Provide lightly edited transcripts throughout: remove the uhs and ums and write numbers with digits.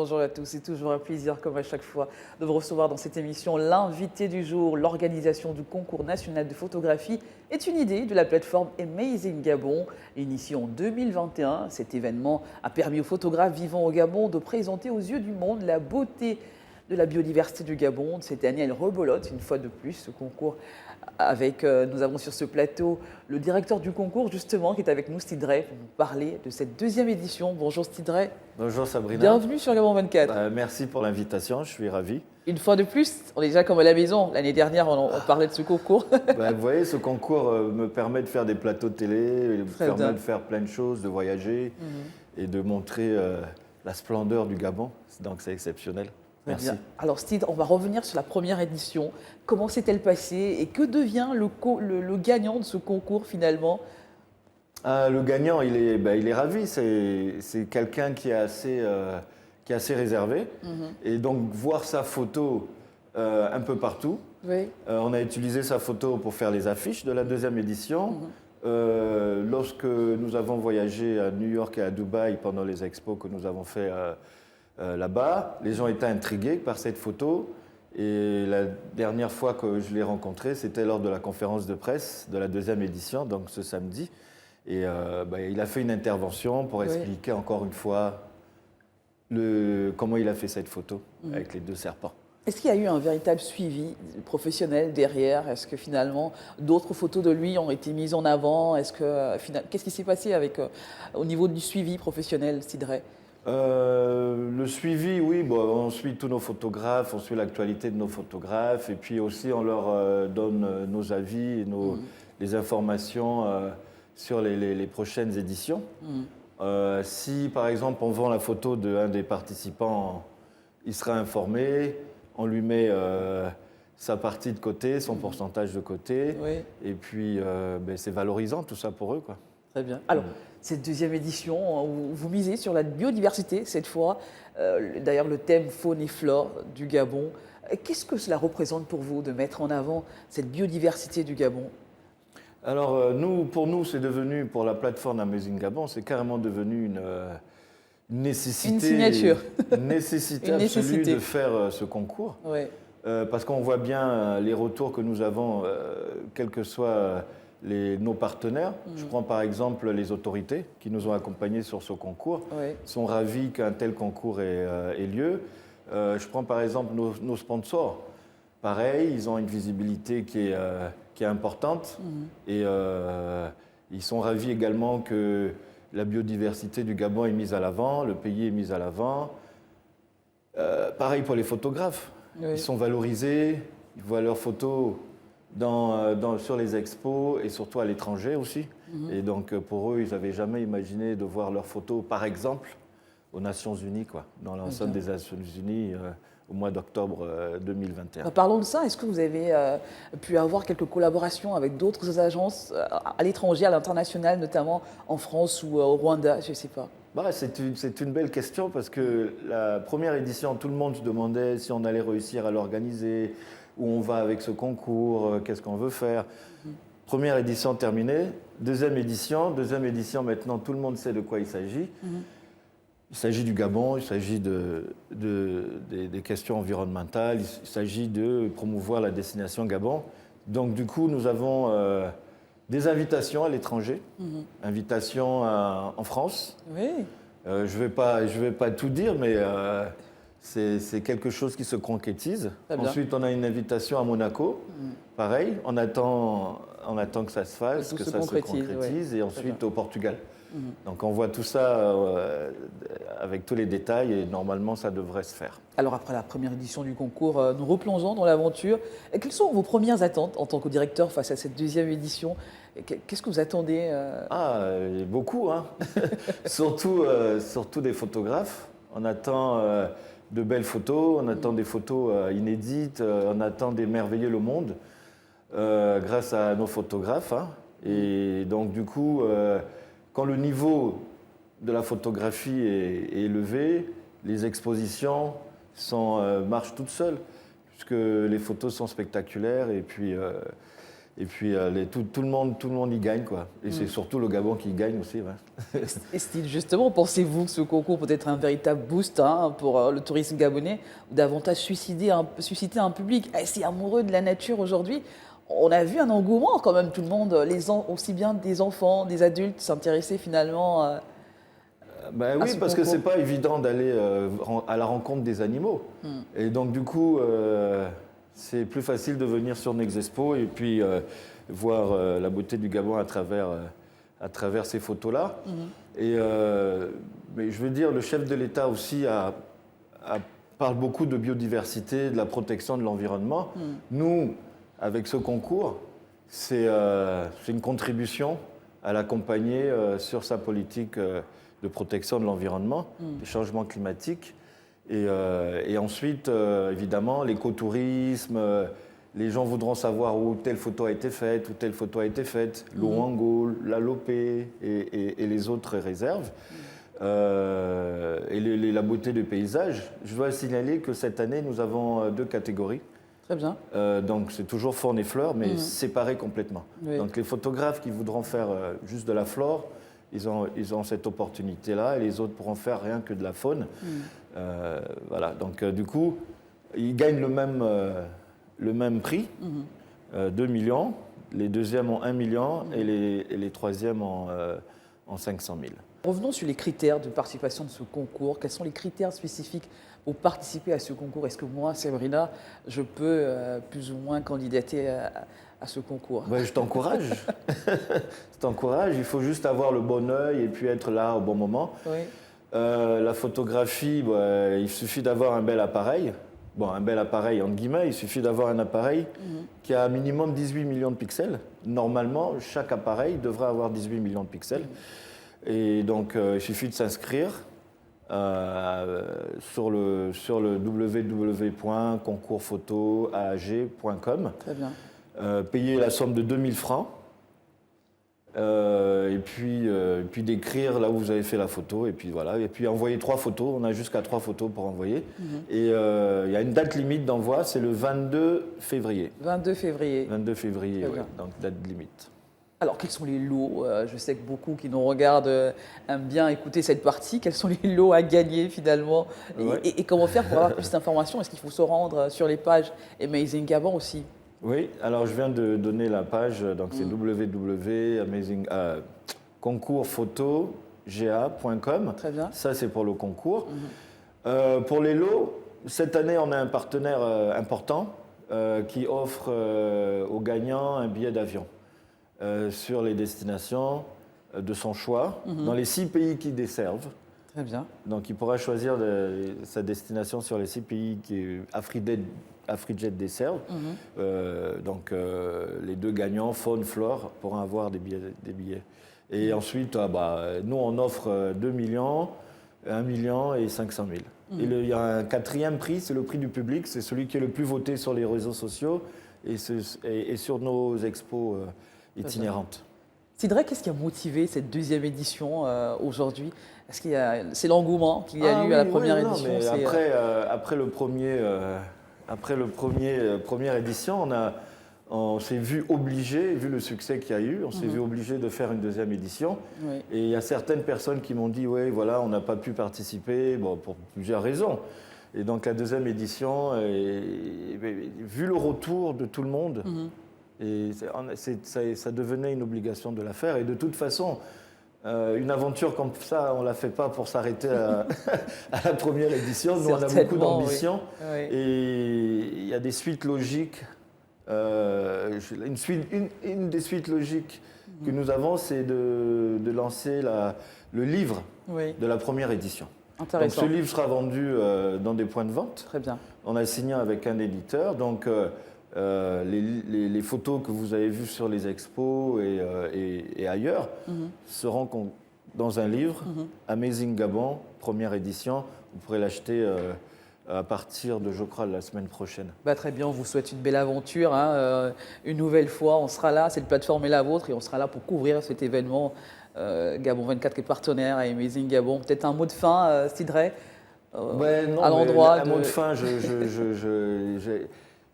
Bonjour à tous, c'est toujours un plaisir, comme à chaque fois, de vous recevoir dans cette émission. L'invité du jour, l'organisation du concours national de photographie, est une idée de la plateforme Amazing Gabon. Initiée en 2021, cet événement a permis aux photographes vivant au Gabon de présenter aux yeux du monde la beauté de la biodiversité du Gabon. Cette année, elle rebolote une fois de plus ce concours nous avons sur ce plateau le directeur du concours, justement, qui est avec nous, Steve Drey, pour nous parler de cette deuxième édition. Bonjour Steve Drey. Bonjour Sabrina. Bienvenue sur Gabon 24. Merci pour l'invitation, je suis ravi. Une fois de plus, on est déjà comme à la maison. L'année dernière, on parlait de ce concours. Vous voyez, ce concours me permet de faire des plateaux de télé, me permet de faire plein de choses, de voyager et de montrer la splendeur du Gabon. Donc c'est exceptionnel. Merci. Bien. Alors Steve, on va revenir sur la première édition. Comment s'est-elle passée et que devient le gagnant de ce concours finalement? Le gagnant, il est ravi. C'est quelqu'un qui est assez réservé. Et donc voir sa photo un peu partout. Oui. On a utilisé sa photo pour faire les affiches de la deuxième édition. Lorsque nous avons voyagé à New York et à Dubaï pendant les expos que nous avons fait là-bas, les gens étaient intrigués par cette photo. Et la dernière fois que je l'ai rencontré, c'était lors de la conférence de presse de la deuxième édition, donc ce samedi. Et il a fait une intervention pour expliquer encore une fois comment il a fait cette photo avec les deux serpents. Est-ce qu'il y a eu un véritable suivi professionnel derrière? Est-ce que finalement d'autres photos de lui ont été mises en avant? Qu'est-ce qui s'est passé au niveau du suivi professionnel, Steve Drey? Le suivi, oui, on suit tous nos photographes, on suit l'actualité de nos photographes et puis aussi on leur donne nos avis et les informations sur les prochaines éditions. Si par exemple on vend la photo d'un des participants, il sera informé, on lui met sa partie de côté, son pourcentage de côté et puis c'est valorisant tout ça pour eux, quoi. Très bien. Alors, cette deuxième édition, vous misez sur la biodiversité cette fois. D'ailleurs, le thème faune et flore du Gabon. Qu'est-ce que cela représente pour vous de mettre en avant cette biodiversité du Gabon? Alors, pour nous, c'est devenu, pour la plateforme Amazing Gabon, c'est carrément devenu une nécessité. Une signature. Une nécessité absolue de faire ce concours. Oui. Parce qu'on voit bien les retours que nous avons, quels que soient nos partenaires. Je prends par exemple les autorités qui nous ont accompagnés sur ce concours, sont ravis qu'un tel concours ait lieu. Je prends par exemple nos sponsors. Pareil, ils ont une visibilité qui est importante et ils sont ravis également que la biodiversité du Gabon est mise à l'avant, le pays est mis à l'avant. Pareil pour les photographes. Ils sont valorisés, ils voient leurs photos sur les expos et surtout à l'étranger aussi. Et donc pour eux, ils n'avaient jamais imaginé de voir leurs photos, par exemple, aux Nations Unies, dans l'enceinte des Nations Unies au mois d'octobre 2021. Parlons de ça. Est-ce que vous avez pu avoir quelques collaborations avec d'autres agences à l'étranger, à l'international, notamment en France ou au Rwanda? Je ne sais pas. C'est une belle question parce que la première édition, tout le monde se demandait si on allait réussir à l'organiser, où on va avec ce concours, qu'est-ce qu'on veut faire. Première édition terminée, deuxième édition maintenant tout le monde sait de quoi il s'agit. Il s'agit du Gabon, il s'agit des questions environnementales, il s'agit de promouvoir la destination Gabon. Donc du coup, nous avons des invitations à l'étranger, invitations en France. Oui. Je vais pas tout dire, mais c'est quelque chose qui se concrétise. Ensuite, on a une invitation à Monaco. Pareil, on attend que ça se fasse, que ça se concrétise. Et ensuite au Portugal. Donc on voit tout ça avec tous les détails et normalement ça devrait se faire. Alors après la première édition du concours, nous replongeons dans l'aventure. Quelles sont vos premières attentes en tant que directeur face à cette deuxième édition? Qu'est-ce que vous attendez Beaucoup, hein. Surtout des photographes. On attend de belles photos, on attend des photos inédites, on attend d'émerveiller le monde grâce à nos photographes. Hein. Et donc du coup, quand le niveau de la photographie est élevé, les expositions marchent toutes seules, puisque les photos sont spectaculaires et puis Et puis tout le monde y gagne, quoi. Et c'est surtout le Gabon qui gagne aussi. Ouais. Et Steve, justement, pensez-vous que ce concours peut être un véritable boost pour le tourisme gabonais, ou davantage susciter un public assez amoureux de la nature aujourd'hui? On a vu un engouement quand même, tout le monde, aussi bien des enfants, des adultes, s'intéresser finalement à Oui, ce parce que concours. c'est pas évident d'aller à la rencontre des animaux. Et donc du coup, c'est plus facile de venir sur Nexexpo et puis voir la beauté du Gabon à travers ces photos-là. Et mais je veux dire, le chef de l'État aussi parle beaucoup de biodiversité, de la protection de l'environnement. Nous, avec ce concours, c'est une contribution à l'accompagner sur sa politique de protection de l'environnement, des changements climatiques. Et ensuite, évidemment, l'écotourisme, les gens voudront savoir où telle photo a été faite, où telle photo a été faite, l'Ouangol, la Lopé et les autres réserves. Et la beauté du paysage. Je dois signaler que cette année, nous avons 2 catégories. Très bien. Donc c'est toujours faune et fleur, mais séparés complètement. Oui. Donc les photographes qui voudront faire juste de la flore, ils ont cette opportunité-là, et les autres pourront faire rien que de la faune. Voilà. Donc du coup, ils gagnent le même prix, 2 millions. Les deuxièmes ont 1 million et les troisièmes ont 500 000. Revenons sur les critères de participation de ce concours. Quels sont les critères spécifiques pour participer à ce concours? Est-ce que moi, Sabrina, je peux plus ou moins candidater à ce concours? Ouais, je t'encourage. Je t'encourage. Il faut juste avoir le bon œil et puis être là au bon moment. Oui. La photographie, il suffit d'avoir un bel appareil. Bon, un bel appareil, entre guillemets, il suffit d'avoir un appareil qui a un minimum 18 millions de pixels. Normalement, chaque appareil devrait avoir 18 millions de pixels. Et donc, il suffit de s'inscrire sur le www.concoursphotoaag.com. Très bien. Payer la somme de 2000 francs. Et puis décrire là où vous avez fait la photo, et puis voilà, et puis envoyer 3 photos, on a jusqu'à 3 photos pour envoyer. Et il y a une date limite d'envoi, c'est le 22 février. 22 février. 22 février, Très ouais, bien. donc date limite. Alors, quels sont les lots? Je sais que beaucoup qui nous regardent aiment bien écouter cette partie. Quels sont les lots à gagner finalement? Ouais. Et comment faire pour avoir plus d'informations? Est-ce qu'il faut se rendre sur les pages Amazing Gabon aussi? Oui, alors je viens de donner la page, donc c'est concoursphotoga.com. Très bien. Ça, c'est pour le concours. Pour les lots, cette année, on a un partenaire important qui offre aux gagnants un billet d'avion sur les destinations de son choix, dans les 6 pays qui desservent. Très bien. Donc, il pourra choisir sa destination sur les 6 pays qui AfriJet dessert. Donc, les 2 gagnants, Faune, Flore, pourront avoir des billets. Et ensuite, nous, on offre 2 millions, 1 million et 500 000. Et il y a un 4e prix, c'est le prix du public. C'est celui qui est le plus voté sur les réseaux sociaux et sur nos expos itinérantes. Sidra, qu'est-ce qui a motivé cette 2e édition aujourd'hui? Est-ce qu'il y a, c'est l'engouement qu'il y a eu à la première édition? Mais après le première édition, on s'est vu obligé, vu le succès qu'il y a eu, on s'est vu obligé de faire une 2e édition. Oui. Et il y a certaines personnes qui m'ont dit, oui, voilà, on n'a pas pu participer, pour plusieurs raisons. Et donc la 2e édition, vu le retour de tout le monde, et ça devenait une obligation de la faire. Et de toute façon, une aventure comme ça, on ne la fait pas pour s'arrêter à la première édition. Nous, on a beaucoup d'ambition. Oui. Et il y a des suites logiques. Une des suites logiques que nous avons, c'est de lancer le livre de la première édition. Intéressant. Donc, ce livre sera vendu dans des points de vente. Très bien. On a signé avec un éditeur. Donc, les photos que vous avez vues sur les expos et ailleurs seront dans un livre, Amazing Gabon, première édition. Vous pourrez l'acheter à partir de, je crois, la semaine prochaine. Très bien, on vous souhaite une belle aventure. Une nouvelle fois, on sera là, cette plateforme est la vôtre et on sera là pour couvrir cet événement. Gabon 24 qui est partenaire à Amazing Gabon. Peut-être un mot de fin, Sidra, Non, à l'endroit un mot de fin,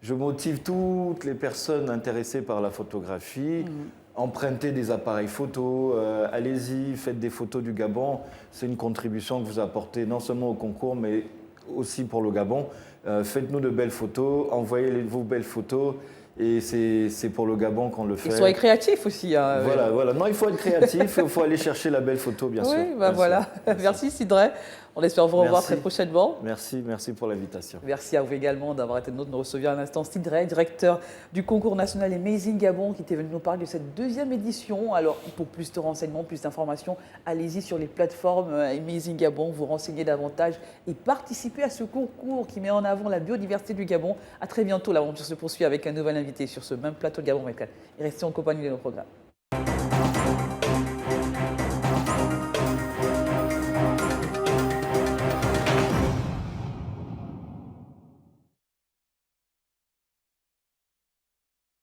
Je motive toutes les personnes intéressées par la photographie. Empruntez des appareils photo, allez-y, faites des photos du Gabon. C'est une contribution que vous apportez non seulement au concours, mais aussi pour le Gabon. Faites-nous de belles photos, envoyez vos belles photos. Et c'est pour le Gabon qu'on le fait. Et soyez créatifs aussi. Hein, voilà. Non, il faut être créatif, il faut aller chercher la belle photo, bien sûr. Oui, voilà. Merci Sidray. On espère vous revoir très prochainement. Merci pour l'invitation. Merci à vous également d'avoir été nôtre. Nous recevions à l'instant Sidray, directeur du concours national Amazing Gabon, qui était venu nous parler de cette deuxième édition. Alors, pour plus de renseignements, plus d'informations, allez-y sur les plateformes Amazing Gabon, vous renseignez davantage et participez à ce concours qui met en avant la biodiversité du Gabon. À très bientôt, l'aventure se poursuit avec un nouvel invité sur ce même plateau de Gabon Médical. Et restez en compagnie de nos programmes.